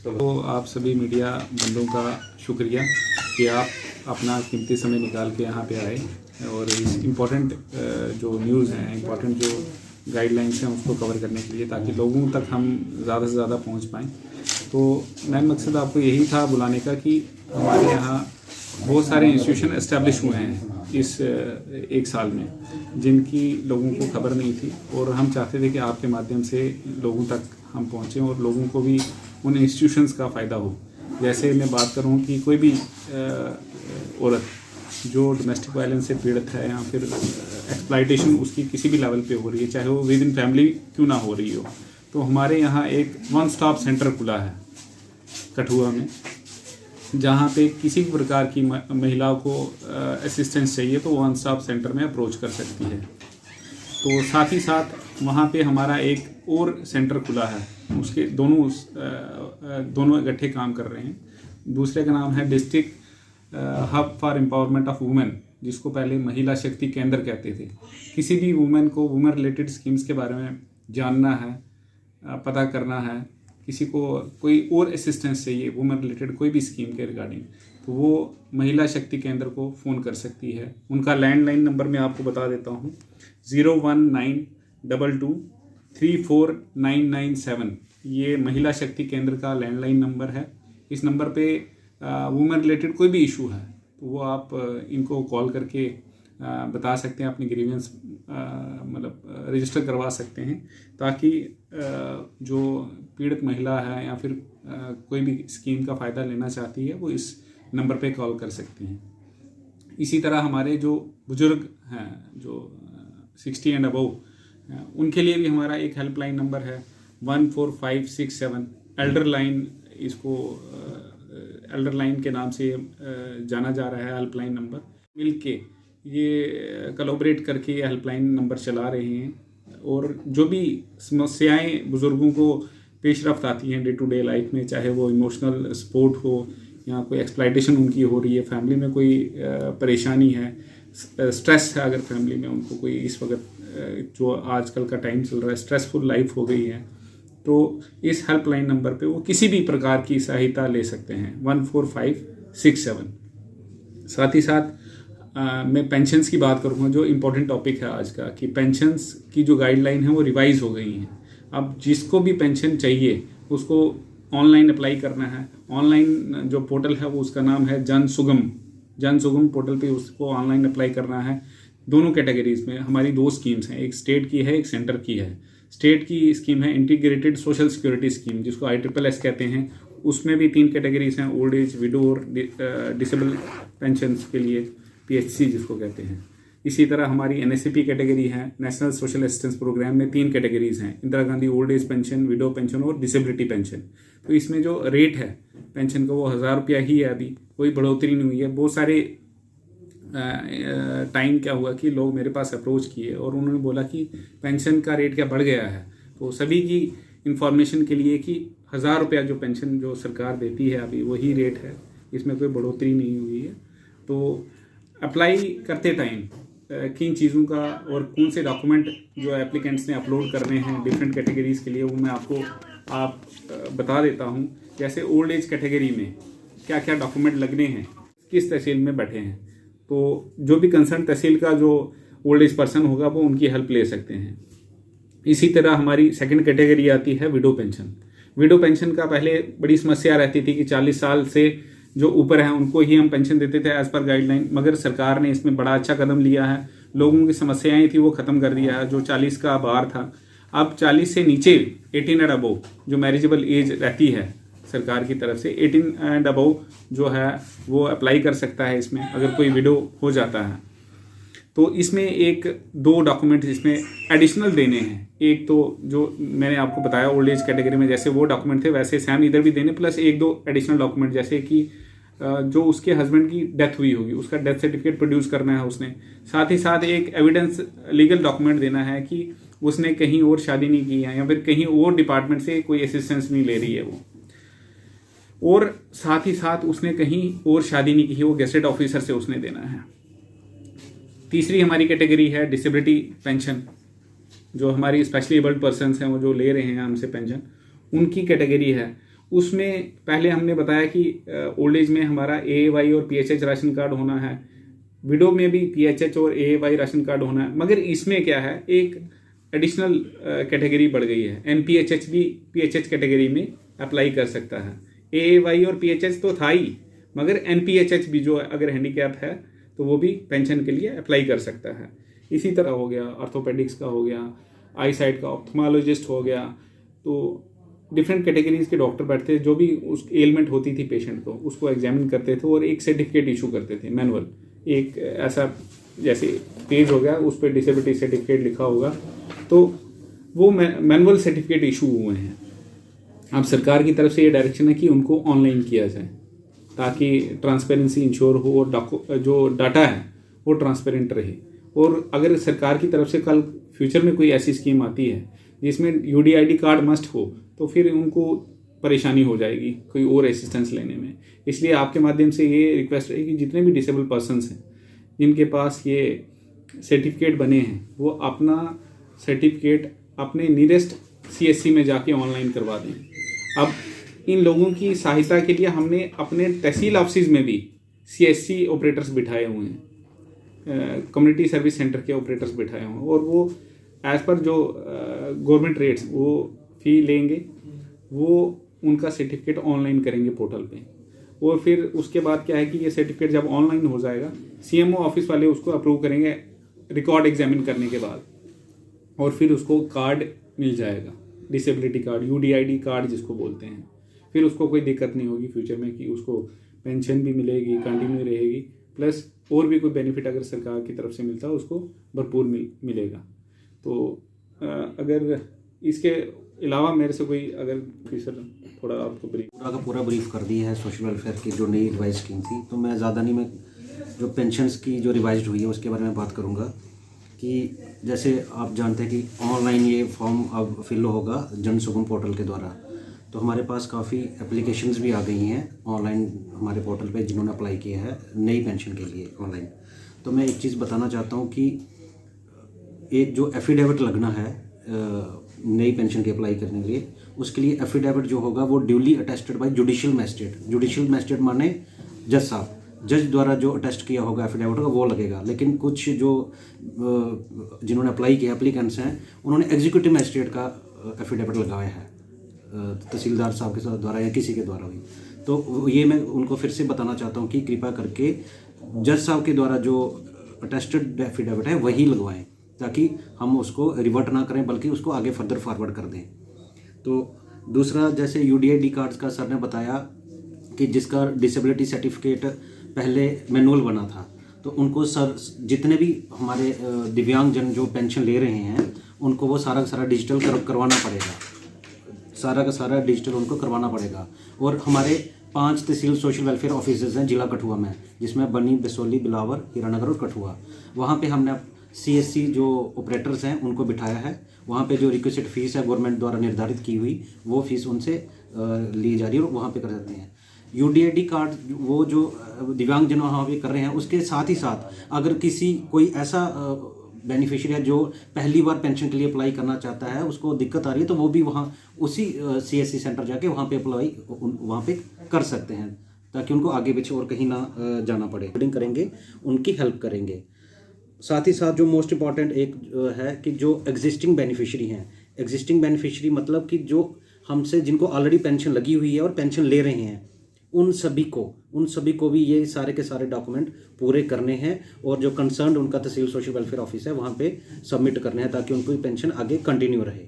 तो आप सभी मीडिया बंधुओं का शुक्रिया कि आप अपना कीमती समय निकाल के यहाँ पे आए और इस इम्पोर्टेंट जो न्यूज़ हैं, इम्पोर्टेंट जो गाइडलाइंस हैं उसको कवर करने के लिए, ताकि लोगों तक हम ज़्यादा से ज़्यादा पहुँच पाएँ। तो मेन मकसद आपको यही था बुलाने का कि हमारे यहाँ बहुत सारे इंस्टीट्यूशन इस्टेब्लिश हुए हैं इस एक साल में, जिनकी लोगों को खबर नहीं थी, और हम चाहते थे कि आपके माध्यम से लोगों तक हम पहुँचें और लोगों को भी उन इंस्टीट्यूशंस का फ़ायदा हो। जैसे मैं बात करूँ कि कोई भी औरत जो डोमेस्टिक वायलेंस से पीड़ित है या फिर एक्सप्लॉयटेशन उसकी किसी भी लेवल पे हो रही है, चाहे वो विद इन फैमिली क्यों ना हो रही हो, तो हमारे यहाँ एक वन स्टॉप सेंटर खुला है कठुआ में, जहाँ पे किसी भी प्रकार की महिलाओं को असिस्टेंस चाहिए तो वन स्टॉप सेंटर में अप्रोच कर सकती है। तो साथ ही साथ वहाँ पे हमारा एक और सेंटर खुला है, उसके दोनों इकट्ठे काम कर रहे हैं। दूसरे का नाम है district hub for empowerment of women, जिसको पहले महिला शक्ति केंद्र कहते थे। किसी भी वुमेन को वुमेन रिलेटेड स्कीम्स के बारे में जानना है, पता करना है, किसी को कोई और असिस्टेंस चाहिए वुमेन रिलेटेड कोई भी स्कीम के रिगार्डिंग, तो वो महिला शक्ति केंद्र को फ़ोन कर सकती है। उनका लैंडलाइन नंबर मैं आपको बता देता हूँ, 01922349997। ये महिला शक्ति केंद्र का लैंडलाइन नंबर है। इस नंबर पे वुमेन रिलेटेड कोई भी इशू है तो वो आप इनको कॉल करके बता सकते हैं, अपनी ग्रीवेंस मतलब रजिस्टर करवा सकते हैं, ताकि जो पीड़ित महिला है या फिर कोई भी स्कीम का फ़ायदा लेना चाहती है वो इस नंबर पे कॉल कर सकती हैं। इसी तरह हमारे जो बुज़ुर्ग हैं जो 60 एंड अबव, उनके लिए भी हमारा एक हेल्पलाइन नंबर है 14567 एल्डर लाइन। इसको एल्डर लाइन के नाम से जाना जा रहा है हेल्पलाइन नंबर। मिल के ये कोलैबोरेट करके ये हेल्पलाइन नंबर चला रहे हैं, और जो भी समस्याएं बुज़ुर्गों को पेश रफ्त आती हैं डे टू डे लाइफ में, चाहे वो इमोशनल सपोर्ट हो या कोई एक्सप्लॉयटेशन उनकी हो रही है, फैमिली में कोई परेशानी है, स्ट्रेस है, अगर फैमिली में उनको कोई इस वक्त जो आजकल का टाइम चल रहा है स्ट्रेसफुल लाइफ हो गई है, तो इस हेल्पलाइन नंबर पे वो किसी भी प्रकार की सहायता ले सकते हैं 14567। साथ ही साथ मैं पेंशन्स की बात करूँगा, जो इम्पोर्टेंट टॉपिक है आज का, कि पेंशन्स की जो गाइडलाइन है वो रिवाइज़ हो गई हैं। अब जिसको भी पेंशन चाहिए उसको ऑनलाइन अप्लाई करना है। ऑनलाइन जो पोर्टल है वो उसका नाम है जन सुगम पोर्टल पे उसको ऑनलाइन अप्लाई करना है। दोनों कैटेगरीज में हमारी 2 स्कीम्स हैं, एक स्टेट की है, एक सेंटर की है। स्टेट की स्कीम है इंटीग्रेटेड सोशल सिक्योरिटी स्कीम, जिसको ISSS कहते हैं। उसमें भी 3 कैटेगरीज हैं, ओल्ड एज, विडो और डिसेबल पेंशन के लिए PHC जिसको कहते हैं। इसी तरह हमारी NSAP कैटेगरी है, नेशनल सोशल असिस्टेंस प्रोग्राम में 3 कैटेगरीज हैं, Indira Gandhi old age pension, window pension और डिसेबिलिटी पेंशन। तो इसमें जो रेट है पेंशन का वो 1000 रुपया ही है, अभी कोई बढ़ोतरी नहीं हुई है। बहुत सारे टाइम क्या हुआ कि लोग मेरे पास अप्रोच किए और उन्होंने बोला कि पेंशन का रेट क्या बढ़ गया है। तो सभी की इंफॉर्मेशन के लिए कि 1000 रुपया जो पेंशन जो सरकार देती है अभी वही रेट है, इसमें कोई बढ़ोतरी नहीं हुई है। तो अप्लाई करते टाइम किन चीज़ों का और कौन से डॉक्यूमेंट जो एप्लीकेंट्स ने अपलोड करने हैं डिफरेंट कैटेगरीज़ के लिए, वो मैं आपको बता देता हूँ। जैसे ओल्ड एज कैटेगरी में क्या क्या डॉक्यूमेंट लगने हैं, किस तहसील में बैठे हैं, तो जो भी कंसर्न तहसील का जो ओल्ड एज पर्सन होगा वो उनकी हेल्प ले सकते हैं। इसी तरह हमारी सेकंड कैटेगरी आती है विडो पेंशन। विडो पेंशन का पहले बड़ी समस्या रहती थी कि 40 साल से जो ऊपर हैं उनको ही हम पेंशन देते थे एज पर गाइडलाइन, मगर सरकार ने इसमें बड़ा अच्छा कदम लिया है। लोगों की समस्याएं थी वो ख़त्म कर दिया है, जो 40 का बार था। अब 40 से नीचे 18 एंड अबव जो मैरिजेबल एज रहती है सरकार की तरफ से, 18 एंड अबव जो है वो अप्लाई कर सकता है इसमें, अगर कोई विडो हो जाता है। तो इसमें 1-2 डॉक्यूमेंट इसमें एडिशनल देने हैं। एक तो जो मैंने आपको बताया ओल्ड एज कैटेगरी में जैसे वो डॉक्यूमेंट थे वैसे सेम इधर भी देने, प्लस 1-2 एडिशनल डॉक्यूमेंट, जैसे कि जो उसके हस्बैंड की डेथ हुई होगी उसका डेथ सर्टिफिकेट प्रोड्यूस करना है उसने। साथ ही साथ एक एविडेंस लीगल डॉक्यूमेंट देना है कि उसने कहीं और शादी नहीं की है या फिर कहीं और डिपार्टमेंट से कोई असिस्टेंस नहीं ले रही है वो, और साथ ही साथ उसने कहीं और शादी नहीं की है, वो गेजेटेड ऑफिसर से उसने देना है। तीसरी हमारी कैटेगरी है डिसेबिलिटी पेंशन। जो हमारी स्पेशली एबल्ड पर्सनस हैं वो जो ले रहे हैं हमसे पेंशन, उनकी कैटेगरी है। उसमें पहले हमने बताया कि ओल्ड एज में हमारा AAY और PHH राशन कार्ड होना है, विडो में भी PHH और AAY राशन कार्ड होना है। मगर इसमें क्या है, एक एडिशनल कैटेगरी बढ़ गई है, NPHH भी PHH कैटेगरी में अप्लाई कर सकता है। AAY और PHH तो था ही, मगर NPHH भी जो अगर हैंडीकैप है तो वो भी पेंशन के लिए अप्लाई कर सकता है। इसी तरह हो गया ऑर्थोपेडिक्स का, हो गया आई साइट का, ऑप्थेमोलॉजिस्ट हो गया। तो डिफरेंट कैटेगरीज के डॉक्टर बैठते थे, जो भी उस एलिमेंट होती थी पेशेंट को, उसको एग्जामिन करते थे और एक सर्टिफिकेट इशू करते थे मैनुअल। एक ऐसा जैसे पेज हो गया, उस पर डिसेबिलिटी सर्टिफिकेट लिखा होगा, तो वो मैनुअल सर्टिफिकेट इशू हुए हैं। अब सरकार की तरफ से ये डायरेक्शन है कि उनको ऑनलाइन किया जाए ताकि ट्रांसपेरेंसी इंश्योर हो और जो डाटा है वो ट्रांसपेरेंट रहे। और अगर सरकार की तरफ से कल फ्यूचर में कोई ऐसी स्कीम आती है जिसमें UDID कार्ड मस्ट हो, तो फिर उनको परेशानी हो जाएगी कोई और असिस्टेंस लेने में। इसलिए आपके माध्यम से ये रिक्वेस्ट है कि जितने भी डिसेबल पर्सनस हैं जिनके पास ये सर्टिफिकेट बने हैं, वो अपना सर्टिफिकेट अपने नियरेस्ट CSC में जाके ऑनलाइन करवा दें। अब इन लोगों की सहायता के लिए हमने अपने तहसील ऑफिस में भी CSC ऑपरेटर्स बिठाए हुए हैं, कम्युनिटी सर्विस सेंटर के ऑपरेटर्स बिठाए हुए हैं, और वो एज़ पर जो गवर्नमेंट रेट्स वो फ़ी लेंगे, वो उनका सर्टिफिकेट ऑनलाइन करेंगे पोर्टल पे। और फिर उसके बाद क्या है कि ये सर्टिफिकेट जब ऑनलाइन हो जाएगा, CMO ऑफिस वाले उसको अप्रूव करेंगे रिकॉर्ड एग्जामिन करने के बाद, और फिर उसको कार्ड मिल जाएगा, डिसेबिलिटी कार्ड, UDID कार्ड जिसको बोलते हैं। फिर उसको कोई दिक्कत नहीं होगी फ्यूचर में कि उसको पेंशन भी मिलेगी, कंटिन्यू रहेगी, प्लस और भी कोई बेनिफिट अगर सरकार की तरफ से मिलता है उसको भरपूर मिलेगा। तो अगर इसके अलावा मेरे से कोई अगर सर थोड़ा आपको पूरा ब्रीफ कर दिया है सोशल वेलफेयर की जो नई रिवाइज स्कीम थी, तो मैं ज़्यादा नहीं, मैं जो पेंशन्स की जो रिवाइज हुई है उसके बारे में बात करूँगा। कि जैसे आप जानते हैं कि ऑनलाइन ये फॉर्म अब फिल होगा जन सुगम पोर्टल के द्वारा, तो हमारे पास काफ़ी एप्लीकेशंस भी आ गई हैं ऑनलाइन हमारे पोर्टल पे जिन्होंने अप्लाई किया है नई पेंशन के लिए ऑनलाइन। तो मैं एक चीज़ बताना चाहता हूँ कि एक जो एफिडेविट लगना है नई पेंशन के अप्लाई करने के लिए, उसके लिए एफिडेविट जो होगा वो duly attested bye judicial magistrate. Judicial magistrate माने जज साहब, जज द्वारा जो अटेस्ट किया होगा एफिडेविट का वो लगेगा। लेकिन कुछ जो जिन्होंने अप्लाई किया एप्लीकेंट्स हैं, उन्होंने एग्जीक्यूटिव मैजिस्ट्रेट का एफिडेविट लगाया है, तहसीलदार साहब के द्वारा या किसी के द्वारा भी। तो ये मैं उनको फिर से बताना चाहता हूँ कि कृपया करके जज साहब के द्वारा जो अटेस्टेड एफिडेविट है वही लगवाएं, ताकि हम उसको रिवर्ट ना करें बल्कि उसको आगे फर्दर फॉरवर्ड कर दें। तो दूसरा, जैसे UDID कार्ड्स का सर ने बताया कि जिसका डिसेबिलिटी सर्टिफिकेट पहले मैनुअल बना था, तो उनको सर जितने भी हमारे दिव्यांगजन जो पेंशन ले रहे हैं उनको वो सारा का सारा डिजिटल करवाना पड़ेगा, सारा का सारा डिजिटल उनको करवाना पड़ेगा। और हमारे 5 तहसील सोशल वेलफेयर ऑफिसेज हैं जिला कठुआ में, जिसमें बनी, बसोली, बिलावर, हीरानगर और कठुआ। वहाँ पे हमने CSC जो ऑपरेटर्स हैं उनको बिठाया है। वहाँ पे जो रिक्वेस्टेड फ़ीस है गवर्नमेंट द्वारा निर्धारित की हुई, वो फीस उनसे ली जा रही है और वहाँ पे कर सकते हैं। UDID कार्ड वो जो दिव्यांगजन वहाँ पे कर रहे हैं, उसके साथ ही साथ अगर कोई ऐसा बेनिफिशियरी है जो पहली बार पेंशन के लिए अप्लाई करना चाहता है, उसको दिक्कत आ रही है, तो वो भी वहाँ उसी CSC सेंटर जाके वहाँ पे अप्लाई वहाँ पे कर सकते हैं, ताकि उनको आगे पीछे और कहीं ना जाना पड़े। करेंगे, उनकी हेल्प करेंगे। साथ ही साथ जो मोस्ट इम्पॉर्टेंट एक है कि जो एग्जिस्टिंग बेनिफिशियरी हैं, एग्जिस्टिंग बेनिफिशियरी मतलब कि जो हमसे जिनको ऑलरेडी पेंशन लगी हुई है और पेंशन ले रहे हैं, उन सभी को भी ये सारे के सारे डॉक्यूमेंट पूरे करने हैं और जो कंसर्न उनका तहसील सोशल वेलफेयर ऑफिस है वहाँ पे सबमिट करने हैं, ताकि उनकी पेंशन आगे कंटिन्यू रहे।